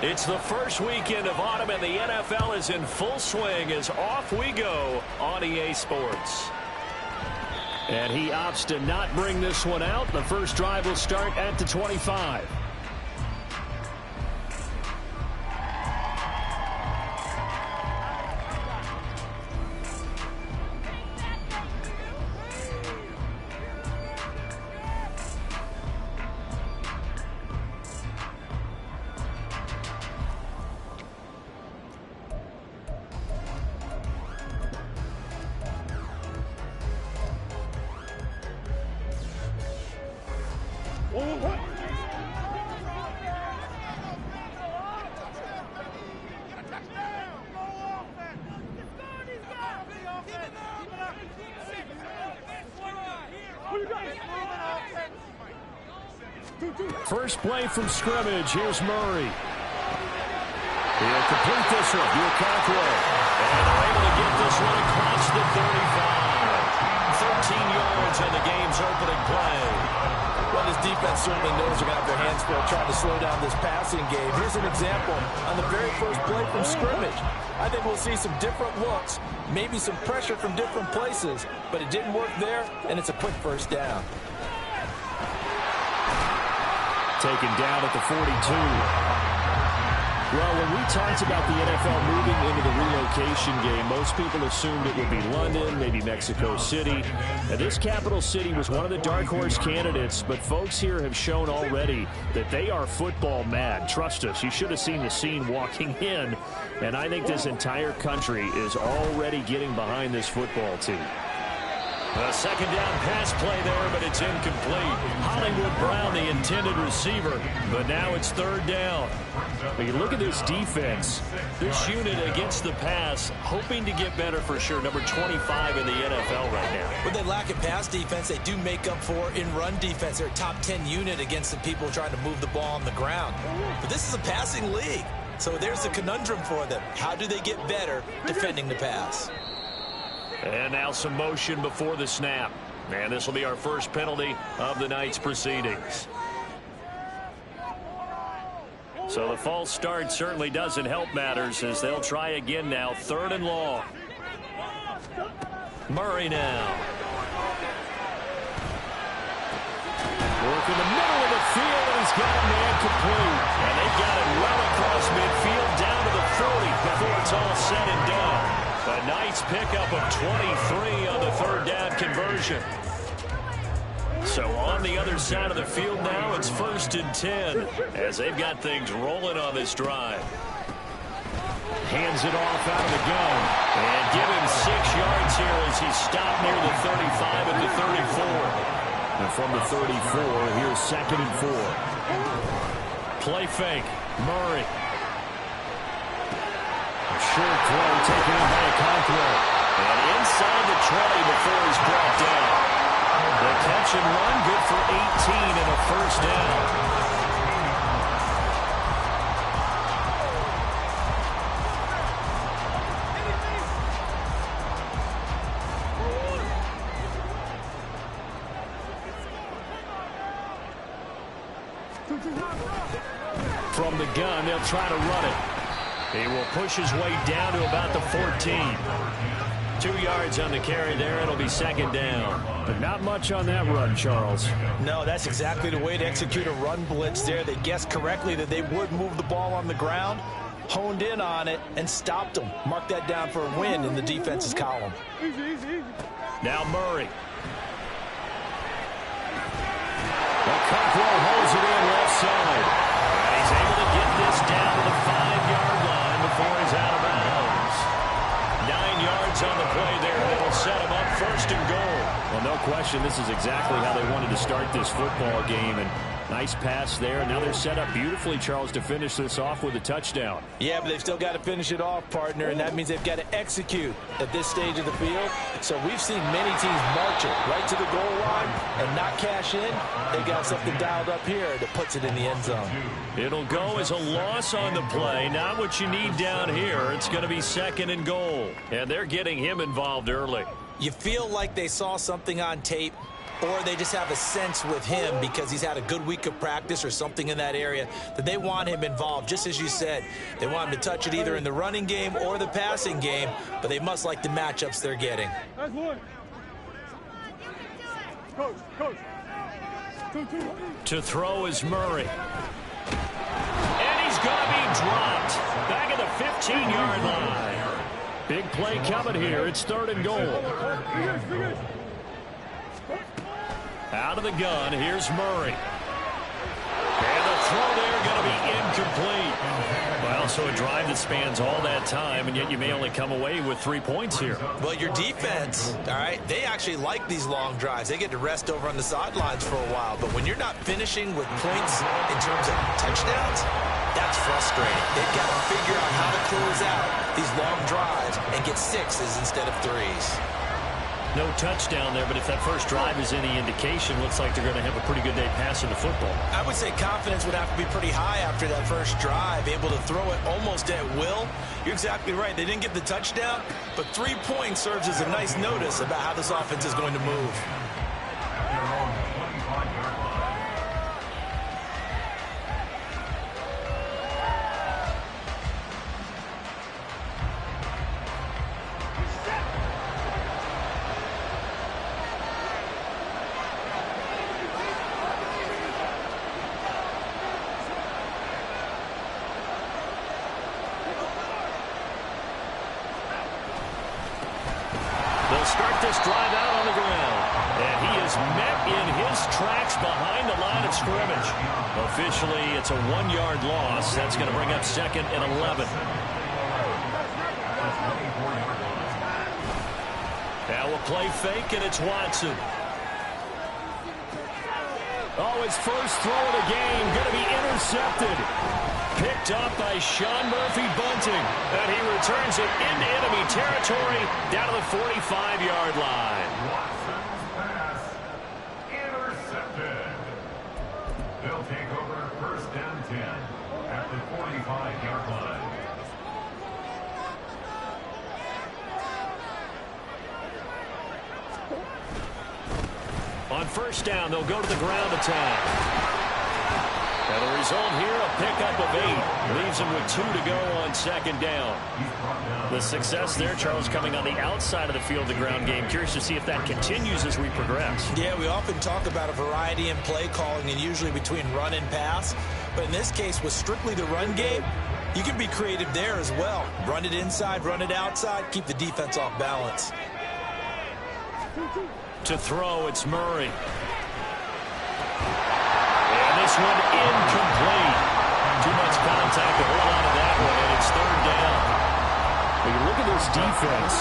It's the first weekend of autumn, and the NFL is in full swing as off we go on EA Sports. And he opts to not bring this one out. The first drive will start at the 25. First play from scrimmage. Here's Murray. He'll complete this one. He'll Cockrell. And they're able to get this one across the 35. 13 yards on the game's opening play. Well, this defense certainly knows they're going to have their hands full trying to slow down this passing game. Here's an example on the very first play from scrimmage. I think we'll see some different looks, maybe some pressure from different places, but it didn't work there, and it's a quick first down. Taken down at the 42. Well, when we talked about the NFL moving into the relocation game, most people assumed it would be London, maybe Mexico City. Now, this capital city was one of the dark horse candidates, but folks here have shown already that they are football mad. Trust us, you should have seen the scene walking in, and I think this entire country is already getting behind this football team. A second down pass play there, but it's incomplete. Hollywood Brown, the intended receiver, but now it's third down. When you look at this defense, this unit against the pass, hoping to get better for sure. Number 25 in the NFL right now. When they lack a pass defense, they do make up for in run defense. They're a top 10 unit against the people trying to move the ball on the ground. But this is a passing league, so there's a conundrum for them. How do they get better defending the pass? And now some motion before the snap. And this will be our first penalty of the night's proceedings. So the false start certainly doesn't help matters as they'll try again now. Third and long. Murray now. Work in the middle of the field, and he's got a man complete. And they've got it well across midfield down to the 40 before it's all said and done. A nice pickup of 23 on the third down conversion. So on the other side of the field now, it's 1st and 10 as they've got things rolling on this drive. Hands it off out of the gun. And give him 6 yards here as he stopped near the 35 at the 34. And from the 34, here's 2nd and 4. Play fake. Murray. Short throw taken in by Cockrell. And inside the 20 before he's brought down. The catch and run, good for 18 and a first down. From the gun, they'll try to run it. He will push his way down to about the 14. 2 yards on the carry there. It'll be 2nd down. But not much on that run, Charles. No, that's exactly the way to execute a run blitz there. They guessed correctly that they would move the ball on the ground, honed in on it, and stopped them. Mark that down for a win in the defense's column. Now Murray. Well, Cockrell holds it in left side. And he's able to get this down to the 5-yard line before he's out of bounds. 9 yards on the play there. That'll set him up 1st and goal. Well, no question, this is exactly how they wanted to start this football game. And nice pass there. Now they're set up beautifully, Charles, to finish this off with a touchdown. Yeah, but they've still got to finish it off, partner, and that means they've got to execute at this stage of the field. So we've seen many teams march it right to the goal line and not cash in. They got something dialed up here that puts it in the end zone. It'll go as a loss on the play. Not what you need down here. It's going to be 2nd and goal. And they're getting him involved early. You feel like they saw something on tape or they just have a sense with him because he's had a good week of practice or something in that area that they want him involved. Just as you said, they want him to touch it either in the running game or the passing game, but they must like the matchups they're getting. To throw is Murray. And he's going to be dropped. Back at the 15-yard line. Big play coming here. It's 3rd and goal. Out of the gun, here's Murray. And the throw there going to be incomplete. Well, so a drive that spans all that time, and yet you may only come away with 3 points here. Well, your defense, all right, they actually like these long drives. They get to rest over on the sidelines for a while. But when you're not finishing with points in terms of touchdowns, that's frustrating. They've got to figure out how to close out these long drives and get 6s instead of 3s. No touchdown there, but if that first drive is any indication, looks like they're going to have a pretty good day passing the football. I would say confidence would have to be pretty high after that first drive, able to throw it almost at will. You're exactly right. They didn't get the touchdown, but 3 points serves as a nice notice about how this offense is going to move. Start this drive out on the ground. And he is met in his tracks behind the line of scrimmage. Officially, it's a 1-yard loss. That's going to bring up 2nd and 11. Now we'll play fake, and it's Watson. Oh, his first throw of the game going to be intercepted. Picked up by Sean Murphy-Bunting. And he returns it into enemy territory down to the 45-yard line. Pass intercepted. They'll take over 1st and 10 at the 45-yard line. On 1st down, they'll go to the ground attack. And the result here, a pickup of 8. Leaves him with 2 to go on 2nd down. The success there, Charles, coming on the outside of the field, the ground game. Curious to see if that continues as we progress. Yeah, we often talk about a variety in play calling and usually between run and pass. But in this case, with strictly the run game, you can be creative there as well. Run it inside, run it outside, keep the defense off balance. To throw, it's Murray. This one incomplete. Too much contact to hold on to that one, and it's 3rd down. When you look at this defense,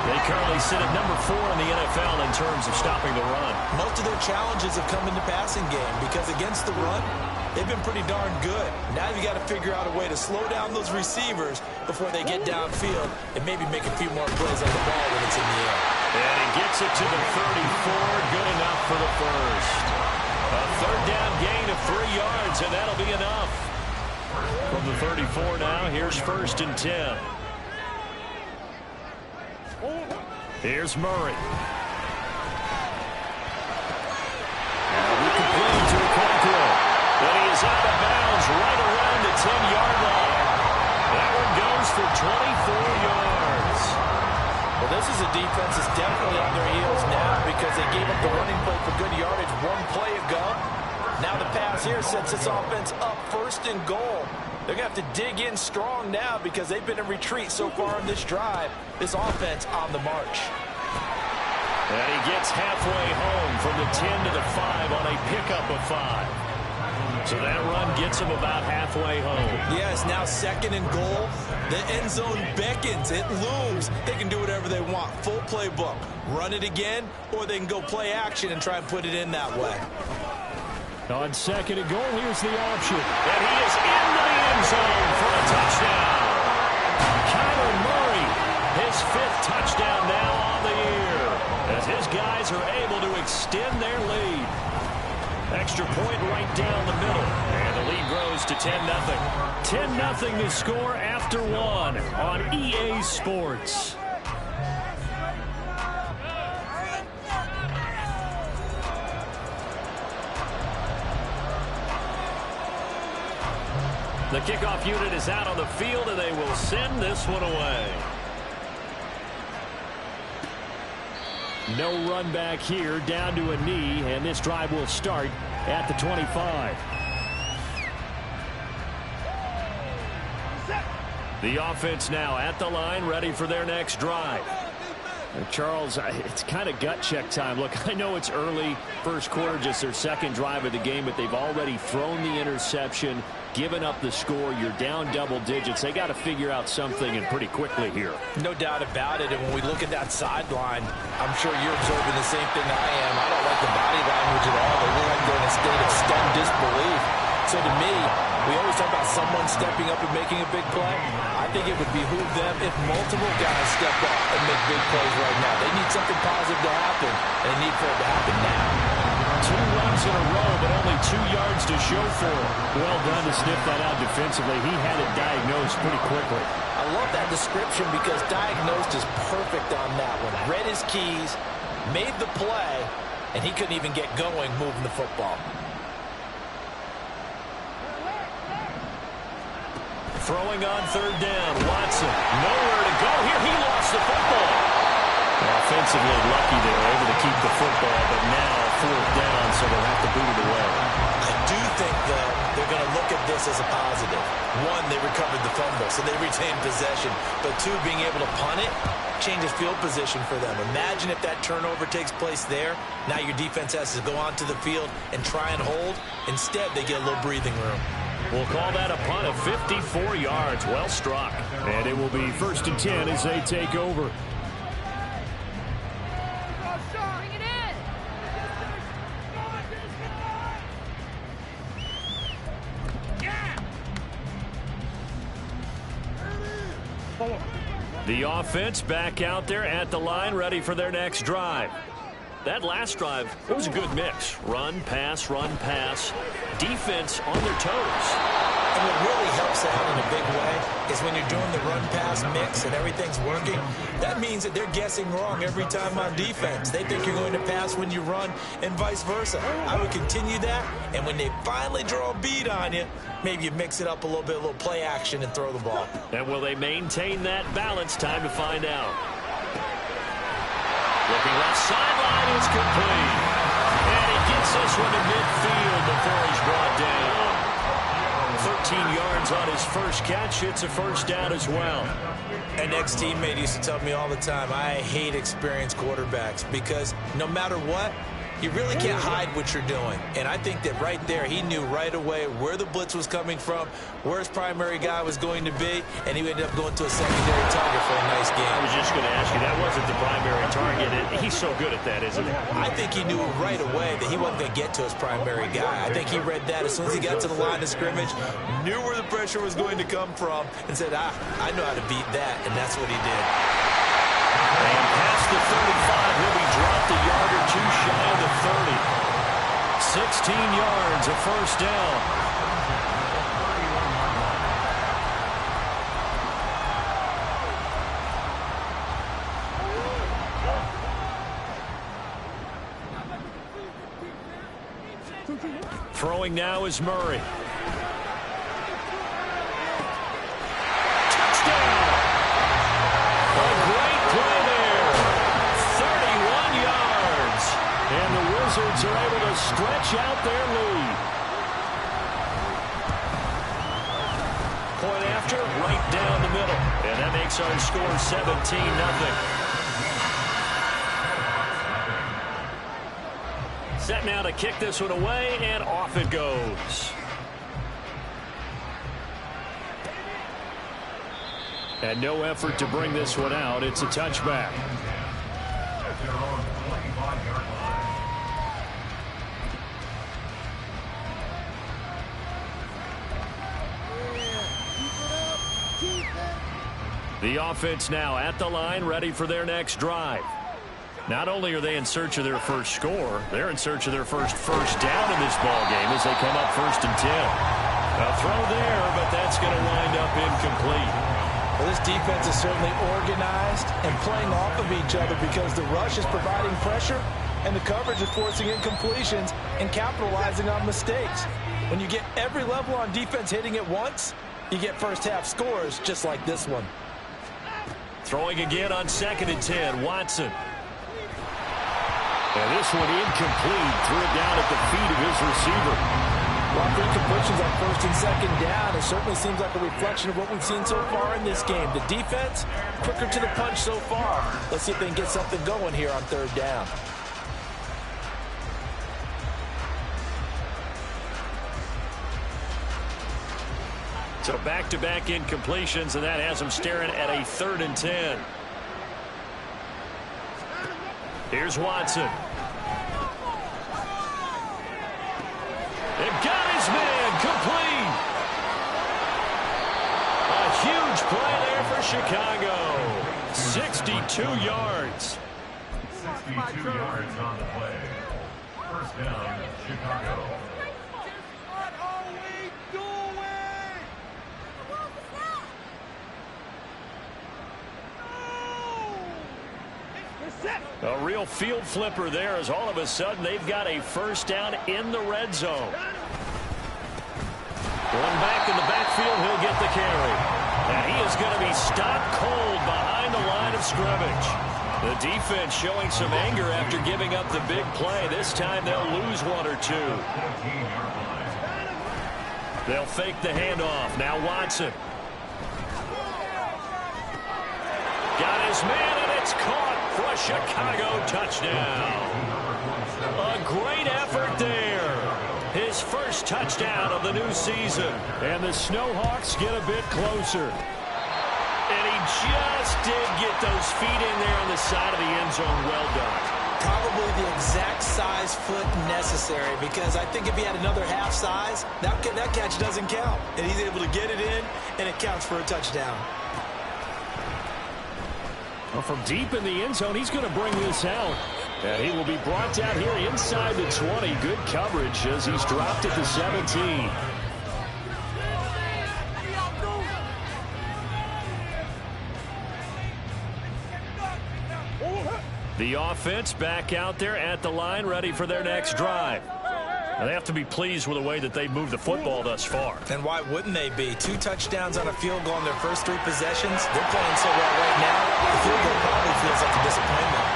they currently sit at number 4 in the NFL in terms of stopping the run. Most of their challenges have come in the passing game because against the run, they've been pretty darn good. Now you got to figure out a way to slow down those receivers before they get downfield and maybe make a few more plays on the ball when it's in the air. And he gets it to the 34. Good enough for the first. A 3rd down gain of 3 yards, and that'll be enough. From the 34 now, here's 1st and 10. Here's Murray. Completed to Okonkwo. But he is out of bounds right around the 10-yard line. That one goes for 24 yards. Well, this is a defense that's definitely on their heels now because they gave up the running play for good yardage 1 play ago. Now the pass here sets this offense up 1st and goal. They're going to have to dig in strong now because they've been in retreat so far in this drive. This offense on the march. And he gets halfway home from the 10 to the 5 on a pickup of 5. So that run gets him about halfway home. Yeah, it's now 2nd and goal. The end zone beckons. It looms. They can do whatever they want. Full playbook. Run it again, or they can go play action and try and put it in that way. On 2nd and goal, here's the option. And he is into the end zone for a touchdown. Kyler Murray, his 5th touchdown now on the year, as his guys are able to extend their lead. Extra point right down the middle. And the lead grows to 10-0. 10-0 to score after 1 on EA Sports. The kickoff unit is out on the field, and they will send this one away. No run back here, down to a knee, and this drive will start at the 25. The offense now at the line, ready for their next drive. Charles, it's kind of gut check time. Look, I know it's early, first quarter, just their second drive of the game, but they've already thrown the interception, given up the score. You're down double digits. They got to figure out something, and pretty quickly here. No doubt about it. And when we look at that sideline, I'm sure you're observing the same thing I am. I don't like the body language at all. They look like they're in a state of stunned disbelief. So to me, we always talk about someone stepping up and making a big play. I think it would behoove them if multiple guys step up and make big plays right now. They need something positive to happen, and they need for it to happen now. 2 runs in a row, but only 2 yards to show for it. Well done to sniff that out defensively. He had it diagnosed pretty quickly. I love that description because diagnosed is perfect on that one. Read his keys, made the play, and he couldn't even get going moving the football. Throwing on third down, Watson. Nowhere to go here. He lost the football. Offensively lucky they were able to keep the football, but now 4th down, so they'll have to boot it away. I do think, though, they're going to look at this as a positive. 1, they recovered the fumble, so they retained possession. But 2, being able to punt it changes field position for them. Imagine if that turnover takes place there. Now your defense has to go onto the field and try and hold. Instead, they get a little breathing room. We'll call that a punt of 54 yards. Well struck. And it will be 1st and 10 as they take over. Bring it in. The offense back out there at the line, ready for their next drive. That last drive, it was a good mix. Run, pass, defense on their toes. And what really helps out in a big way is when you're doing the run-pass mix and everything's working, that means that they're guessing wrong every time on defense. They think you're going to pass when you run and vice versa. I would continue that, and when they finally draw a beat on you, maybe you mix it up a little play action and throw the ball. And will they maintain that balance? Time to find out. Looking left sideline, it's complete. And he gets this one to midfield before he's brought down. 13 yards on his first catch. It's a 1st down as well. An ex-teammate used to tell me all the time, I hate experienced quarterbacks because no matter what, you really can't hide what you're doing. And I think that right there, he knew right away where the blitz was coming from, where his primary guy was going to be, and he ended up going to a secondary target for a nice game. I was just going to ask you, that wasn't the primary target. He's so good at that, isn't he? I think he knew right away that he wasn't going to get to his primary guy. I think he read that as soon as he got to the line of scrimmage, knew where the pressure was going to come from, and said, I know how to beat that, and that's what he did. And past the 35, he'll be dropped a yard or 2 shy of the 30. 16 yards, a 1st down. Throwing now is Murray. Wizards are able to stretch out their lead. Point after, right down the middle. And that makes our score 17-0. Set now to kick this one away, and off it goes. And no effort to bring this one out. It's a touchback. The offense now at the line, ready for their next drive. Not only are they in search of their first score, they're in search of their first down in this ballgame as they come up 1st and 10. A throw there, but that's going to wind up incomplete. Well, this defense is certainly organized and playing off of each other because the rush is providing pressure and the coverage is forcing incompletions and capitalizing on mistakes. When you get every level on defense hitting at once, you get first half scores just like this one. Throwing again on 2nd and 10, Watson. And this one incomplete. Threw it down at the feet of his receiver. Well, incompletions on 1st and 2nd down. It certainly seems like a reflection of what we've seen so far in this game. The defense, quicker to the punch so far. Let's see if they can get something going here on 3rd down. So back-to-back incompletions, and that has them staring at a 3rd and 10. Here's Watson. They've got his man complete. A huge play there for Chicago. 62 yards. 62 yards on the play. First down, Chicago. A real field flipper there as all of a sudden they've got a first down in the red zone. Going back in the backfield, he'll get the carry. And he is going to be stopped cold behind the line of scrimmage. The defense showing some anger after giving up the big play. This time they'll lose 1 or 2. They'll fake the handoff. Now Watson. Got his man, and it's caught for a Chicago touchdown. A great effort there. His first touchdown of the new season. And the Snowhawks get a bit closer. And he just did get those feet in there on the side of the end zone. Well done. Probably the exact size foot necessary, because I think if he had another half size, that catch doesn't count. And he's able to get it in, and it counts for a touchdown. Well, from deep in the end zone, he's going to bring this out. And he will be brought down here inside the 20. Good coverage as he's dropped at the 17. The offense back out there at the line, ready for their next drive. Now, they have to be pleased with the way that they've moved the football thus far. And why wouldn't they be? 2 touchdowns on a field goal in their first 3 possessions. They're playing so well right now, the field goal probably feels like a disappointment.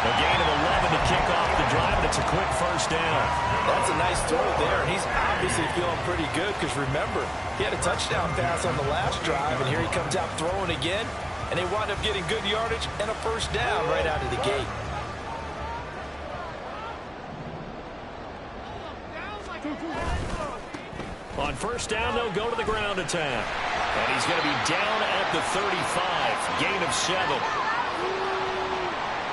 A gain of 11 to kick off the drive, and it's a quick first down. That's a nice throw there, and he's obviously feeling pretty good because, remember, he had a touchdown pass on the last drive, and here he comes out throwing again, and they wind up getting good yardage and a first down right out of the gate. On first down, they'll go to the ground attack. And he's going to be down at the 35. Gain of 7.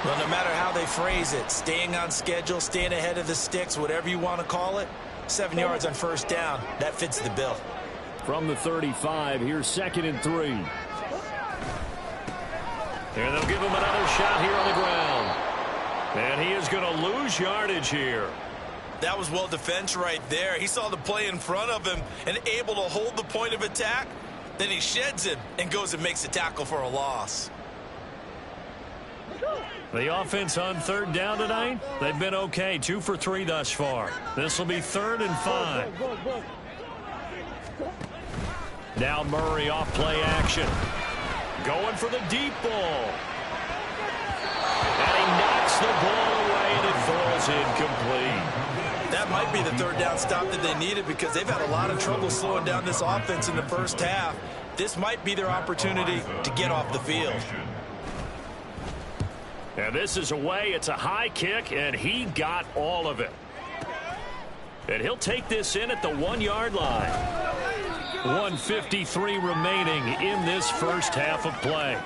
Well, no matter how they phrase it, staying on schedule, staying ahead of the sticks, whatever you want to call it, 7 yards on first down, that fits the bill. From the 35, here's 2nd and 3. And they'll give him another shot here on the ground. And he is going to lose yardage here. That was well defense right there. He saw the play in front of him and able to hold the point of attack. Then he sheds him and goes and makes a tackle for a loss. The offense on 3rd down tonight, they've been okay. 2 for 3 thus far. This will be 3rd and 5. Now Murray off play action. Going for the deep ball. And he knocks the ball away, and it falls incomplete. That might be the 3rd down stop that they needed, because they've had a lot of trouble slowing down this offense in the first half. This might be their opportunity to get off the field. And this is away. It's a high kick, and he got all of it. And he'll take this in at the 1-yard line. 1:53 remaining in this first half of play.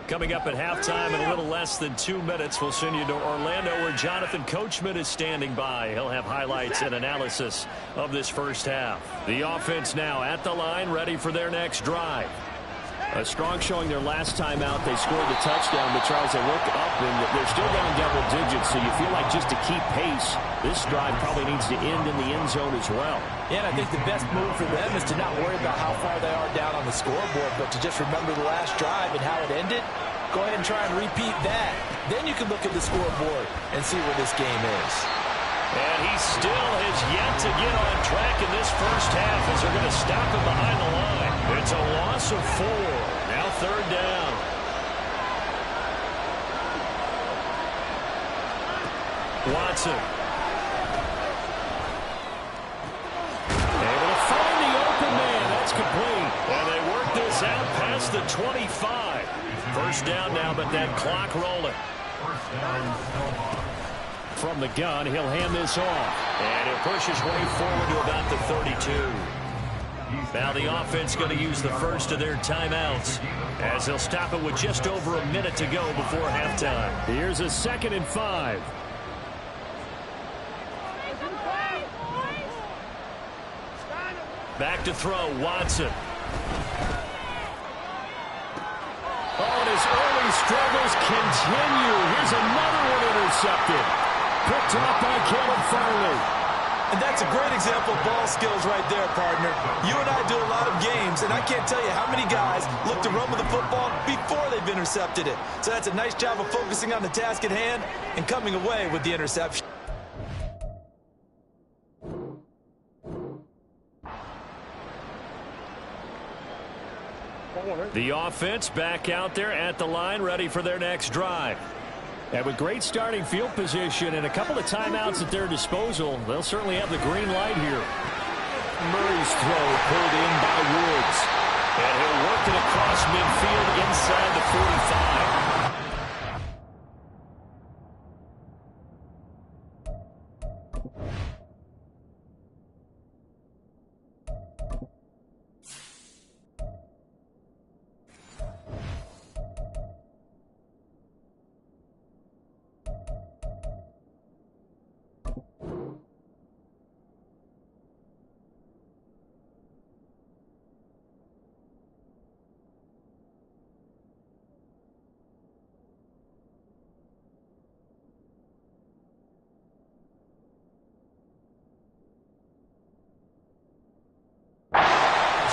Coming up at halftime in a little less than 2 minutes, we'll send you to Orlando, where Jonathan Coachman is standing by. He'll have highlights and analysis of this first half. The offense now at the line, ready for their next drive. A strong showing their last time out. They scored the touchdown, but Charles, they look up and they're still going double digits, so you feel like just to keep pace, this drive probably needs to end in the end zone as well. Yeah, and I think the best move for them is to not worry about how far they are down on the scoreboard, but to just remember the last drive and how it ended. Go ahead and try and repeat that. Then you can look at the scoreboard and see where this game is. And he still has has yet to get on track in this first half as they're going to stop him behind the line. It's a loss of 4. Now third down. Watson. Able to find the open man. That's complete. And they work this out past the 25. First down now, but that clock rolling. First down, Stillwater. From the gun, he'll hand this off. And he'll push his way forward to about the 32. Now the offense going to use the first of their timeouts as they'll stop it with just over a minute to go before halftime. Here's a 2nd and 5. Back to throw, Watson. Oh, and his early struggles continue. Here's another one intercepted. Picked up by Caleb Farley. And that's a great example of ball skills right there, partner. You and I do a lot of games, and I can't tell you how many guys look to run with the football before they've intercepted it. So that's a nice job of focusing on the task at hand and coming away with the interception. The offense back out there at the line, ready for their next drive. And with great starting field position and a couple of timeouts at their disposal, they'll certainly have the green light here. Murray's throw pulled in by Woods. And he'll work it across midfield inside the 45.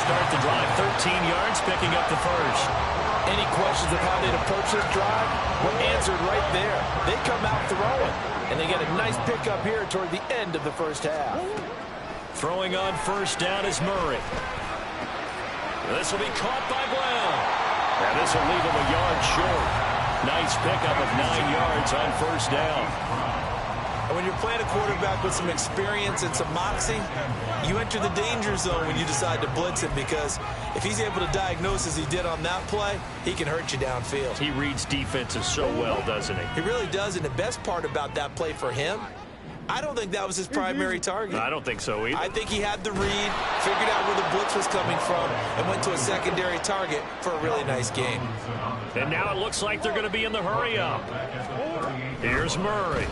Start the drive 13 yards, picking up the first. Any questions of how they'd approach this drive? Were answered right there. They come out throwing, and they get a nice pickup here toward the end of the first half. Throwing on first down is Murray. This will be caught by Brown. And this will leave him a yard short. Nice pickup of 9 yards on first down. And when you're playing a quarterback with some experience and some moxie, you enter the danger zone when you decide to blitz him, because if he's able to diagnose as he did on that play, he can hurt you downfield. He reads defenses so well, doesn't he? He really does, and the best part about that play for him, I don't think that was his primary target. I don't think so either. I think he had the read, figured out where the blitz was coming from, and went to a secondary target for a really nice game. And now it looks like they're going to be in the hurry-up. Here's Murray.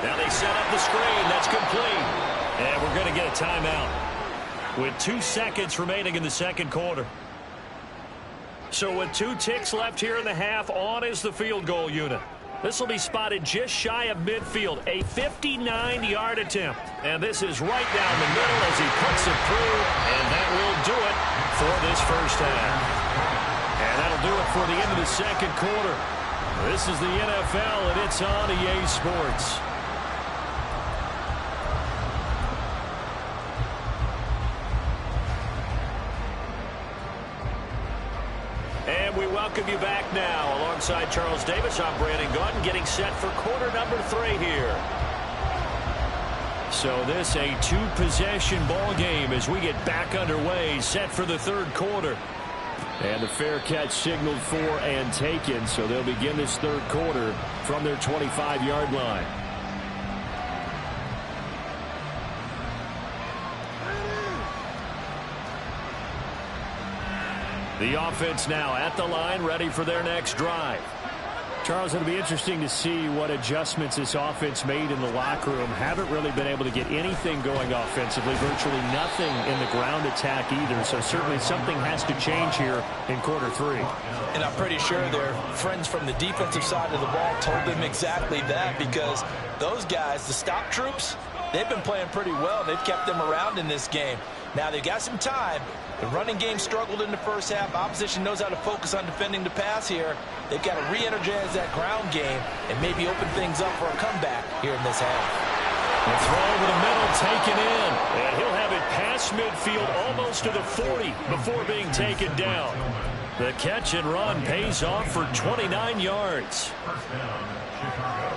Now they set up the screen. That's complete. And we're going to get a timeout with 2 seconds remaining in the second quarter. So with 2 ticks left here in the half, on is the field goal unit. This will be spotted just shy of midfield, a 59-yard attempt. And this is right down the middle as he puts it through, and that will do it for this first half. And that'll do it for the end of the second quarter. This is the NFL, and it's on EA Sports. And we welcome you back now. Alongside Charles Davis, I'm Brandon Gaudin, getting set for quarter number 3 here. So this a 2-possession ball game as we get back underway, set for the third quarter. And the fair catch signaled for and taken, so they'll begin this third quarter from their 25-yard line. The offense now at the line, ready for their next drive. Charles, it'll be interesting to see what adjustments this offense made in the locker room. Haven't really been able to get anything going offensively, virtually nothing in the ground attack either. So certainly something has to change here in quarter 3. And I'm pretty sure their friends from the defensive side of the ball told them exactly that, because those guys, the stop troops, they've been playing pretty well. They've kept them around in this game. Now they've got some time. The running game struggled in the first half. Opposition knows how to focus on defending the pass here. They've got to re-energize that ground game and maybe open things up for a comeback here in this half. The throw over the middle, taken in. And he'll have it past midfield almost to the 40 before being taken down. The catch and run pays off for 29 yards. First down, Chicago.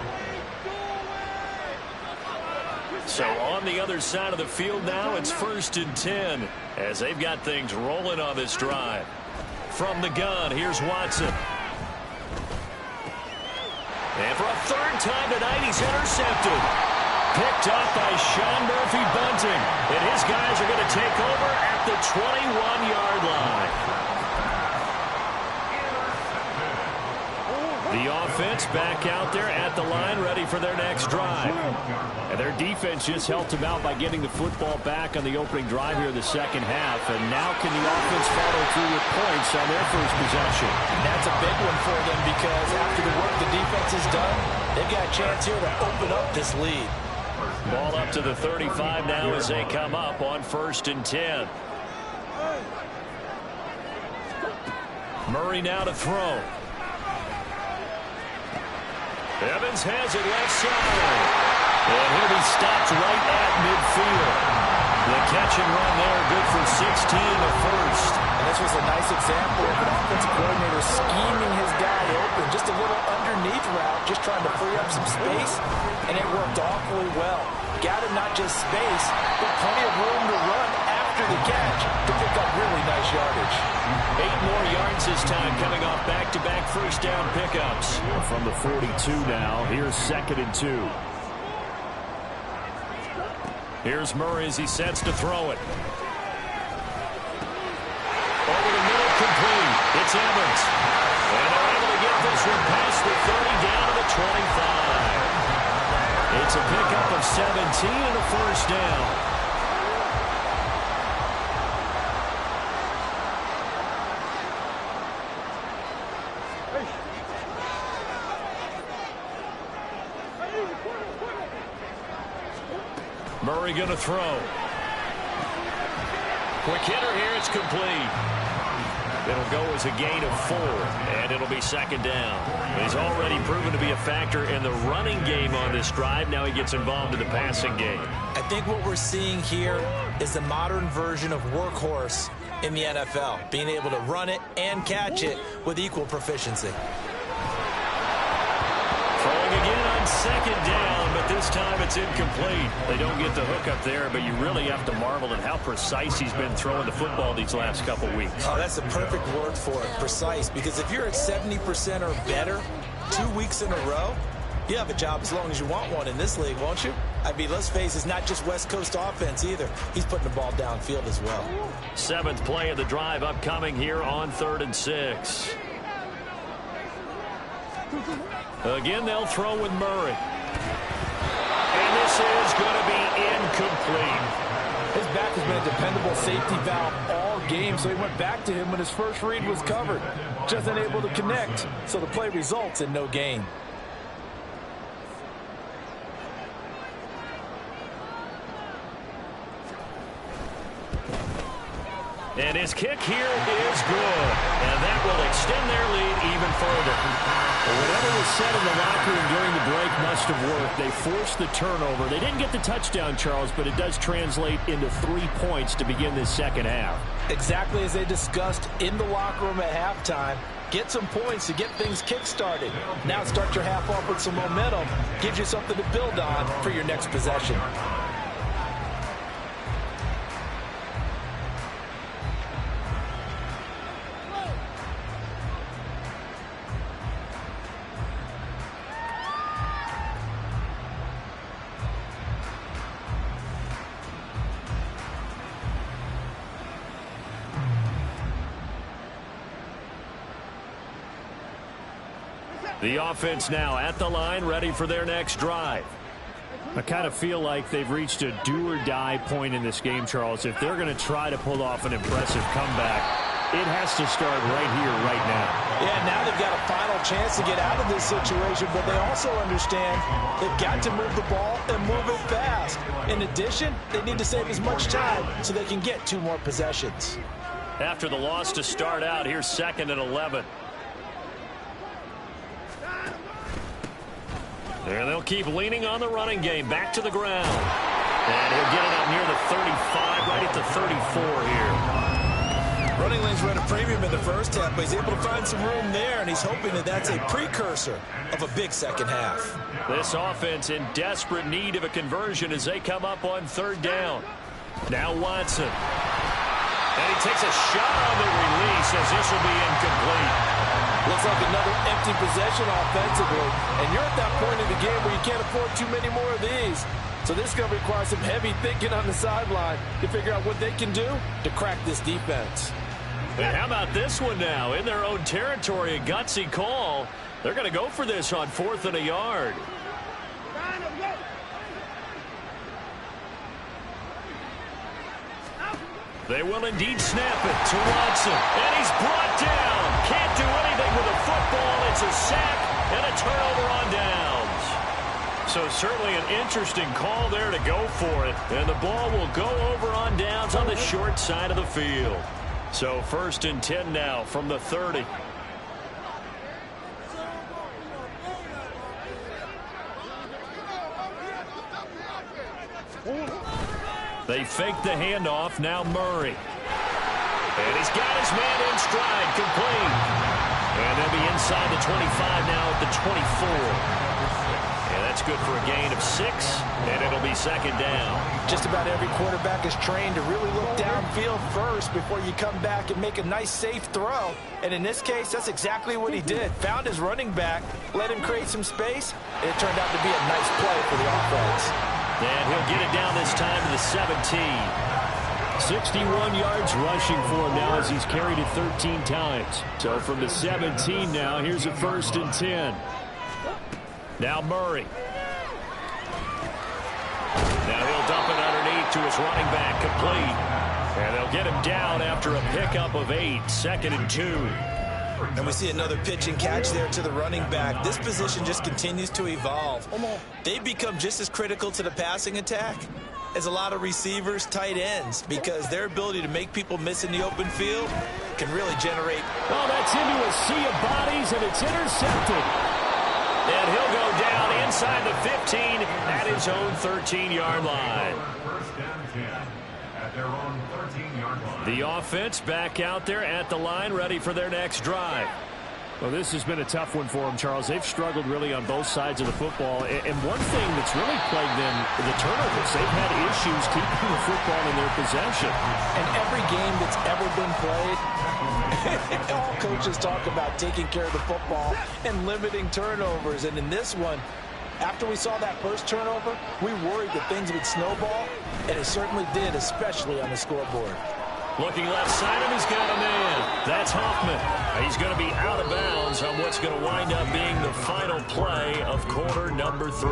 So on the other side of the field now, it's 1st and 10 as they've got things rolling on this drive. From the gun, here's Watson. And for a 3rd time tonight, he's intercepted. Picked up by Sean Murphy-Bunting. And his guys are going to take over at the 21-yard line. The offense back out there at the line, ready for their next drive. And their defense just helped them out by getting the football back on the opening drive here in the second half. And now can the offense follow through with points on their first possession? That's a big one for them because after the work the defense has done, they've got a chance here to open up this lead. Ball up to the 35 now as they come up on 1st and 10. Murray now to throw. Evans has it left side. And he'll be stopped right at midfield. The catch and run there, good for 16 the first. And this was a nice example of an offensive coordinator scheming his guy open. Just a little underneath route, just trying to free up some space. And it worked awfully well. Got him not just space, but plenty of room to run after the catch to pick up really nice yardage. 8 more yards this time coming off back-to-back first down pickups. From the 42 now, here's 2nd and 2. Here's Murray as he sets to throw it. Over the middle, complete. It's Evans. And they're able to get this one past the 30 down to the 25. It's a pickup of 17 and a first down. Murray going to throw. Quick hitter here. It's complete. It'll go as a gain of 4, and it'll be 2nd down. He's already proven to be a factor in the running game on this drive. Now he gets involved in the passing game. I think what we're seeing here is the modern version of workhorse in the NFL, being able to run it and catch it with equal proficiency. Throwing again on 2nd down, but this time it's incomplete. They don't get the hook up there, but you really have to marvel at how precise he's been throwing the football these last couple weeks. Oh, that's the perfect word for it, precise, because if you're at 70% or better 2 weeks in a row, you have a job as long as you want one in this league, won't you? I mean, let's face it, it's not just West Coast offense either. He's putting the ball downfield as well. 7th play of the drive upcoming here on 3rd and 6. Again, they'll throw with Murray. And this is going to be incomplete. His back has been a dependable safety valve all game, so he went back to him when his first read was covered. Just unable to connect, so the play results in no gain. And his kick here is good. And that will extend their lead even further. Well, whatever was said in the locker room during the break must have worked. They forced the turnover. They didn't get the touchdown, Charles, but it does translate into 3 points to begin this second half. Exactly as they discussed in the locker room at halftime. Get some points to get things kick-started. Now start your half off with some momentum. Gives you something to build on for your next possession. The offense now at the line, ready for their next drive. I kind of feel like they've reached a do-or-die point in this game, Charles. If they're going to try to pull off an impressive comeback, it has to start right here, right now. Yeah, now they've got a final chance to get out of this situation, but they also understand they've got to move the ball and move it fast. In addition, they need to save as much time so they can get 2 more possessions. After the loss to start out, here's 2nd and 11. And they'll keep leaning on the running game. Back to the ground. And he'll get it up near the 35, right at the 34 here. Running lanes were at a premium in the first half, but he's able to find some room there, and he's hoping that that's a precursor of a big second half. This offense in desperate need of a conversion as they come up on third down. Now Watson. And he takes a shot on the release as this will be incomplete. Looks like another empty possession offensively, and you're at that point in the game where you can't afford too many more of these. So this is going to require some heavy thinking on the sideline to figure out what they can do to crack this defense. And how about this one now? In their own territory, a gutsy call. They're going to go for this on 4th and a yard. They will indeed snap it to Watson. And he's brought down. Can't do anything with the football. It's a sack and a turnover on downs. So certainly an interesting call there to go for it. And the ball will go over on downs on the short side of the field. So 1st and 10 now from the 30. They fake the handoff. Now Murray. And he's got his man in stride. Complete. And they'll be inside the 25 now at the 24. And that's good for a gain of 6. And it'll be 2nd down. Just about every quarterback is trained to really look downfield first before you come back and make a nice, safe throw. And in this case, that's exactly what he did. Found his running back, let him create some space, and it turned out to be a nice play for the offense. And he'll get it down this time to the 17. 61 yards rushing for him now as he's carried it 13 times. So from the 17 now, here's a 1st and 10. Now Murray. Now he'll dump it underneath to his running back, complete. And they'll get him down after a pickup of 8, 2nd and 2. And we see another pitch and catch there to the running back. This position just continues to evolve. They've become just as critical to the passing attack as a lot of receivers, tight ends, because their ability to make people miss in the open field can really generate. Oh, that's into a sea of bodies, and it's intercepted. And he'll go down inside the 15 at his own 13-yard line. 1st and 10 at their own 13-yard line. The offense back out there at the line, ready for their next drive. Well, this has been a tough one for them, Charles. They've struggled really on both sides of the football. And one thing that's really plagued them, the turnovers. They've had issues keeping the football in their possession. And every game that's ever been played, all coaches talk about taking care of the football and limiting turnovers. And in this one, after we saw that first turnover, we worried that things would snowball, and it certainly did, especially on the scoreboard. Looking left side, and he's got a man. That's Hoffman. He's going to be out of bounds on what's going to wind up being the final play of quarter number 3.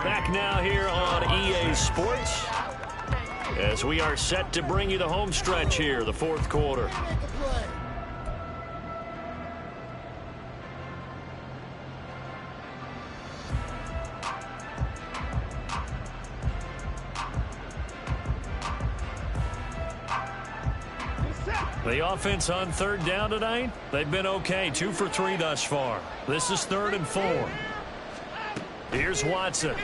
Back now here on EA Sports as we are set to bring you the home stretch here, the 4th quarter. The offense on 3rd down tonight, they've been okay. 2 for 3 thus far. This is 3rd and 4. Here's Watson. And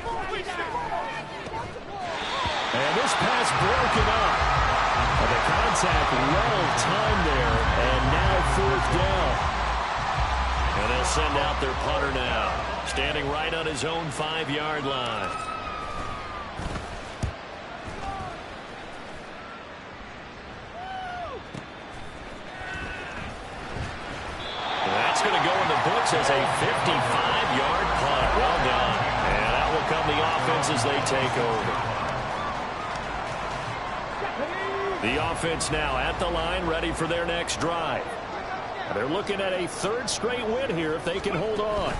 this pass broken up. And the contact well timed there. And now 4th down. And they'll send out their punter now. Standing right on his own 5-yard line. That's going to go in the books as a 55-yard punt. Well done. And out will come the offense as they take over. The offense now at the line, ready for their next drive. They're looking at a 3rd straight win here if they can hold on.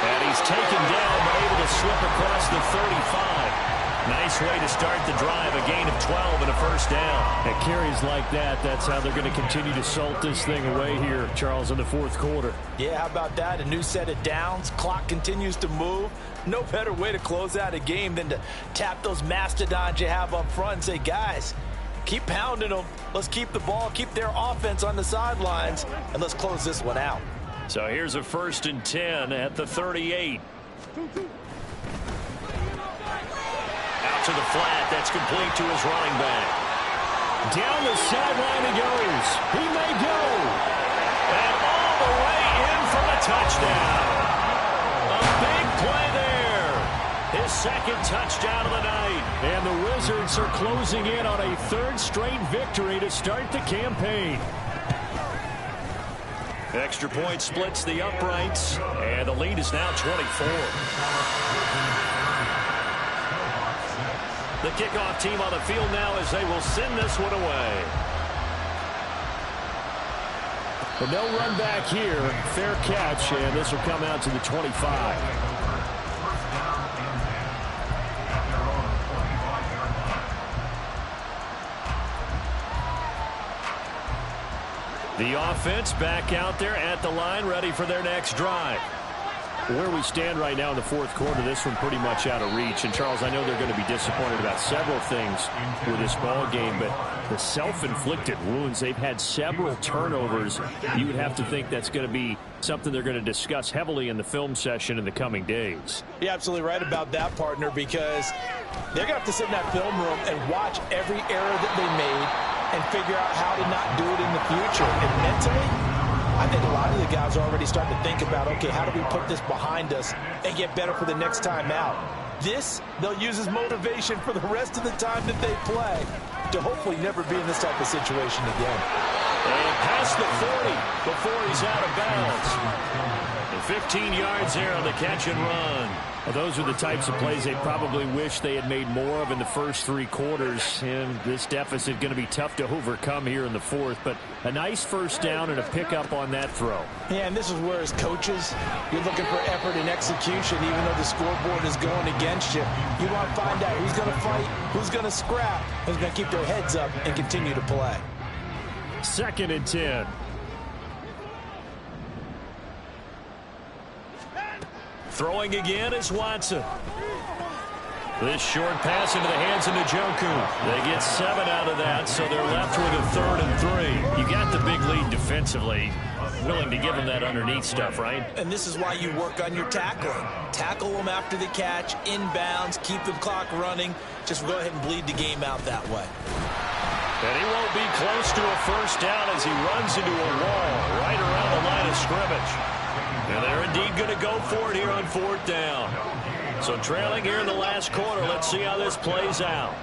And he's taken down but able to slip across the 35. Nice way to start the drive, a gain of 12 and a 1st down. At carries like that, that's how they're going to continue to salt this thing away here, Charles, in the 4th quarter. Yeah, how about that? A new set of downs. Clock continues to move. No better way to close out a game than to tap those mastodons you have up front and say, guys, Keep pounding them. Let's keep the ball, keep their offense on the sidelines, and let's close this one out. So here's a 1st and 10 at the 38. Out to the flat. That's complete to his running back. Down the sideline he goes. He may go. And all the way in for a touchdown. A big play there. His 2nd touchdown of the night. And the Wizards are closing in on a 3rd straight victory to start the campaign. Extra point splits the uprights, and the lead is now 24. The kickoff team on the field now as they will send this one away. But no run back here. Fair catch, and this will come out to the 25. The offense back out there at the line, ready for their next drive. Where we stand right now in the 4th quarter, this one pretty much out of reach. And, Charles, I know they're going to be disappointed about several things with this ball game, but the self-inflicted wounds, they've had several turnovers. You would have to think that's going to be something they're going to discuss heavily in the film session in the coming days. You're absolutely right about that, partner, because they're going to have to sit in that film room and watch every error that they made and figure out how to not do it in the future. And mentally, I think a lot of the guys are already starting to think about, okay, how do we put this behind us and get better for the next time out? This, they'll use as motivation for the rest of the time that they play to hopefully never be in this type of situation again. And past the 40 before he's out of bounds. And 15 yards there on the catch and run. Well, those are the types of plays they probably wish they had made more of in the first 3 quarters. And this deficit going to be tough to overcome here in the 4th. But a nice 1st down and a pickup on that throw. Yeah, and this is where, as coaches, you're looking for effort and execution, even though the scoreboard is going against you. You want to find out who's going to fight, who's going to scrap, who's going to keep their heads up and continue to play. 2nd and 10. Throwing again is Watson. This short pass into the hands of Njoku. They get 7 out of that, so they're left with a 3rd and 3. You got the big lead defensively. Willing to give them that underneath stuff, right? And this is why you work on your tackling. Tackle them after the catch, inbounds, keep the clock running. Just go ahead and bleed the game out that way. And he won't be close to a 1st down as he runs into a wall right around the line of scrimmage. And they're indeed going to go for it here on 4th down. So trailing here in the last quarter, let's see how this plays out.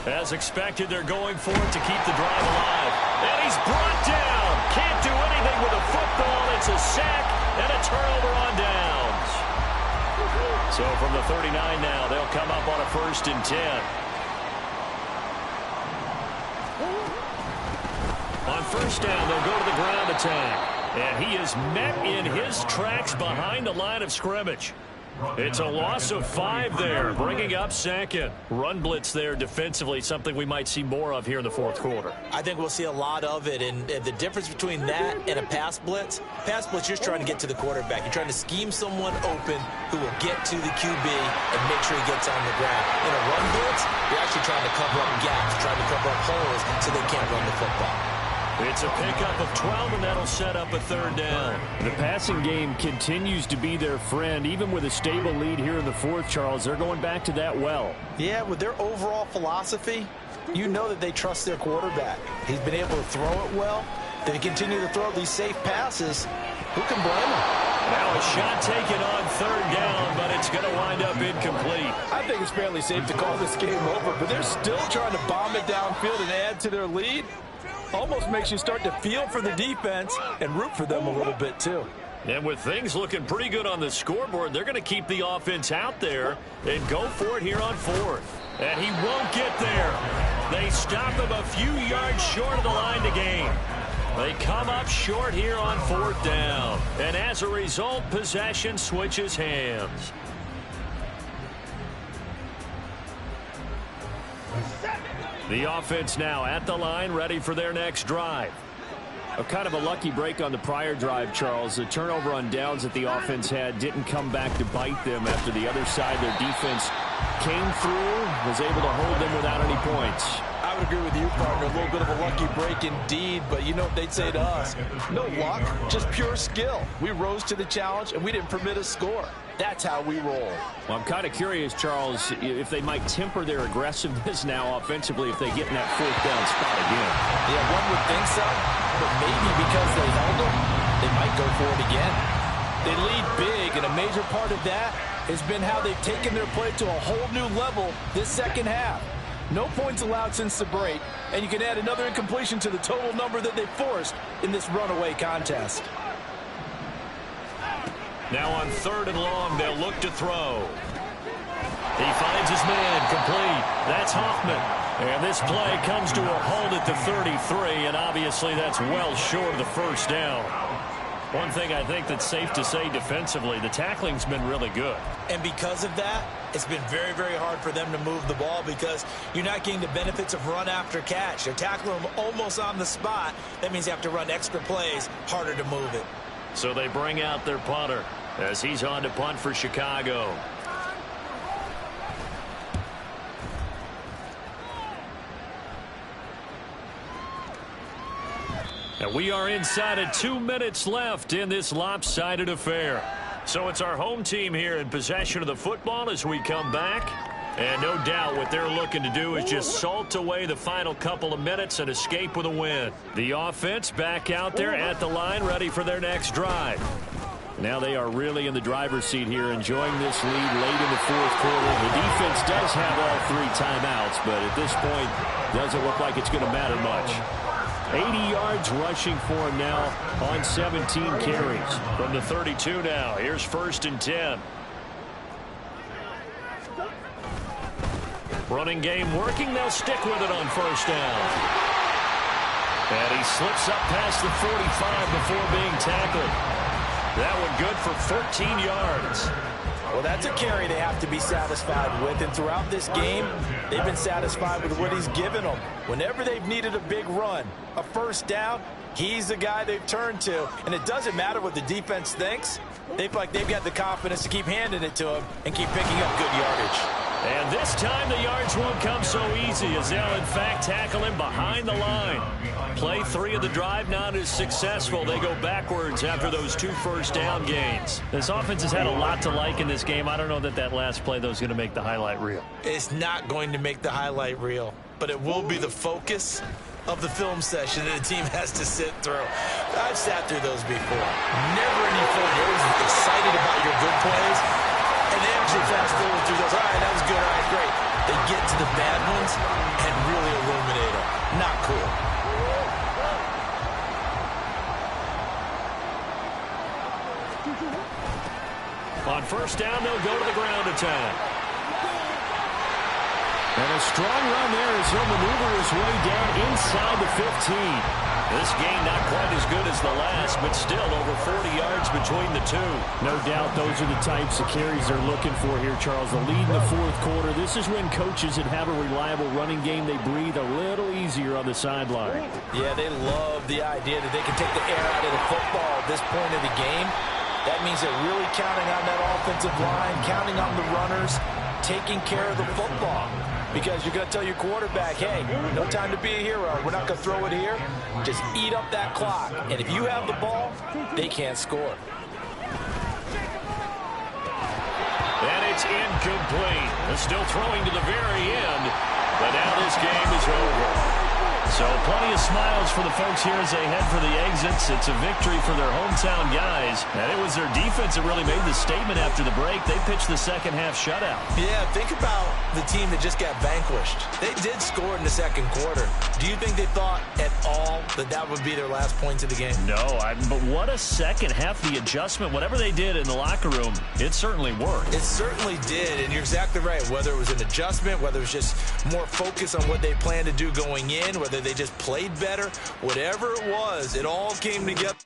As expected, they're going for it to keep the drive alive. And he's brought down. Can't do anything with a football. It's a sack and a turnover on downs. So from the 39 now, they'll come up on a 1st and 10. On 1st down, they'll go to the ground attack. And he is met in his tracks behind the line of scrimmage. It's a loss of 5 there, bringing up 2nd. Run blitz there defensively, something we might see more of here in the 4th quarter. I think we'll see a lot of it, and the difference between that and a pass blitz, you're just trying to get to the quarterback. You're trying to scheme someone open who will get to the QB and make sure he gets on the ground. In a run blitz, you're actually trying to cover up gaps, trying to cover up holes so they can't run the football. It's a pickup of 12, and that'll set up a 3rd down. The passing game continues to be their friend. Even with a stable lead here in the 4th, Charles, they're going back to that well. Yeah, with their overall philosophy, you know that they trust their quarterback. He's been able to throw it well. They continue to throw these safe passes. Who can blame them? Now a shot taken on 3rd down, but it's going to wind up incomplete. I think it's fairly safe to call this game over, but they're still trying to bomb it downfield and add to their lead. Almost makes you start to feel for the defense and root for them a little bit, too. And with things looking pretty good on the scoreboard, they're going to keep the offense out there and go for it here on 4th. And he won't get there. They stop him a few yards short of the line to gain. They come up short here on 4th down. And as a result, possession switches hands. The offense now at the line, ready for their next drive. Kind of a lucky break on the prior drive, Charles. The turnover on downs that the offense had didn't come back to bite them after the other side. Their defense came through, was able to hold them without any points. I would agree with you, partner. A little bit of a lucky break indeed, but you know what they'd say to us? No luck, just pure skill. We rose to the challenge, and we didn't permit a score. That's how we roll. Well, I'm kind of curious, Charles, if they might temper their aggressiveness now offensively if they get in that fourth down spot again. Yeah, one would think so, but maybe because they held them, they might go for it again. They lead big, and a major part of that has been how they've taken their play to a whole new level this second half. No points allowed since the break, and you can add another incompletion to the total number that they forced in this runaway contest. Now on 3rd and long, they'll look to throw. He finds his man complete. That's Hoffman. And this play comes to a halt at the 33, and obviously that's well short of the first down. One thing I think that's safe to say defensively, the tackling's been really good. And because of that, it's been very, very hard for them to move the ball because you're not getting the benefits of run after catch. They're tackling them almost on the spot. That means you have to run extra plays, harder to move it. So they bring out their punter as he's on to punt for Chicago. And we are inside of 2 minutes left in this lopsided affair. So it's our home team here in possession of the football as we come back. And no doubt what they're looking to do is just salt away the final couple of minutes and escape with a win. The offense back out there at the line, ready for their next drive. Now they are really in the driver's seat here, enjoying this lead late in the fourth quarter. The defense does have all 3 timeouts, but at this point, doesn't look like it's going to matter much. 80 yards rushing for him now on 17 carries. From the 32 now, here's 1st and 10. Running game working. They'll stick with it on 1st down. And he slips up past the 45 before being tackled. That one good for 14 yards. Well, that's a carry they have to be satisfied with. And throughout this game, they've been satisfied with what he's given them. Whenever they've needed a big run, a 1st down, he's the guy they've turned to. And it doesn't matter what the defense thinks. They feel like they've got the confidence to keep handing it to him and keep picking up good yardage. And this time the yards won't come so easy as they'll in fact tackle him behind the line. Play 3 of the drive not as successful. They go backwards after those 2 first down gains. This offense has had a lot to like in this game. I don't know that that last play, though, is going to make the highlight reel. It's not going to make the highlight reel, but it will be the focus of the film session that the team has to sit through. I've sat through those before. Never any fun. You're always excited about your good plays, and they actually fast forward through those. All right, that was good. All right, great. They get to the bad ones and really illuminate them. Not cool. On 1st down, they'll go to the ground attack. And a strong run there as he'll maneuver his way down inside the 15. This game not quite as good as the last, but still over 40 yards between the two. No doubt those are the types of carries they're looking for here, Charles. The lead in the fourth quarter. This is when coaches that have a reliable running game, they breathe a little easier on the sideline. Yeah, they love the idea that they can take the air out of the football at this point of the game. That means they're really counting on that offensive line, counting on the runners, taking care of the football. Because you're going to tell your quarterback, hey, no time to be a hero. We're not going to throw it here. Just eat up that clock. And if you have the ball, they can't score. And it's incomplete. They're still throwing to the very end. But now this game is over. So plenty of smiles for the folks here as they head for the exits. It's a victory for their hometown guys. And it was their defense that really made the statement after the break. They pitched the second half shutout. Yeah, think about the team that just got vanquished. They did score in the second quarter. Do you think they thought at all that that would be their last points of the game? No, but what a second half. The adjustment, whatever they did in the locker room, it certainly worked. It certainly did, and you're exactly right. Whether it was an adjustment, whether it was just more focus on what they planned to do going in, whether they just played better, whatever it was, it all came together.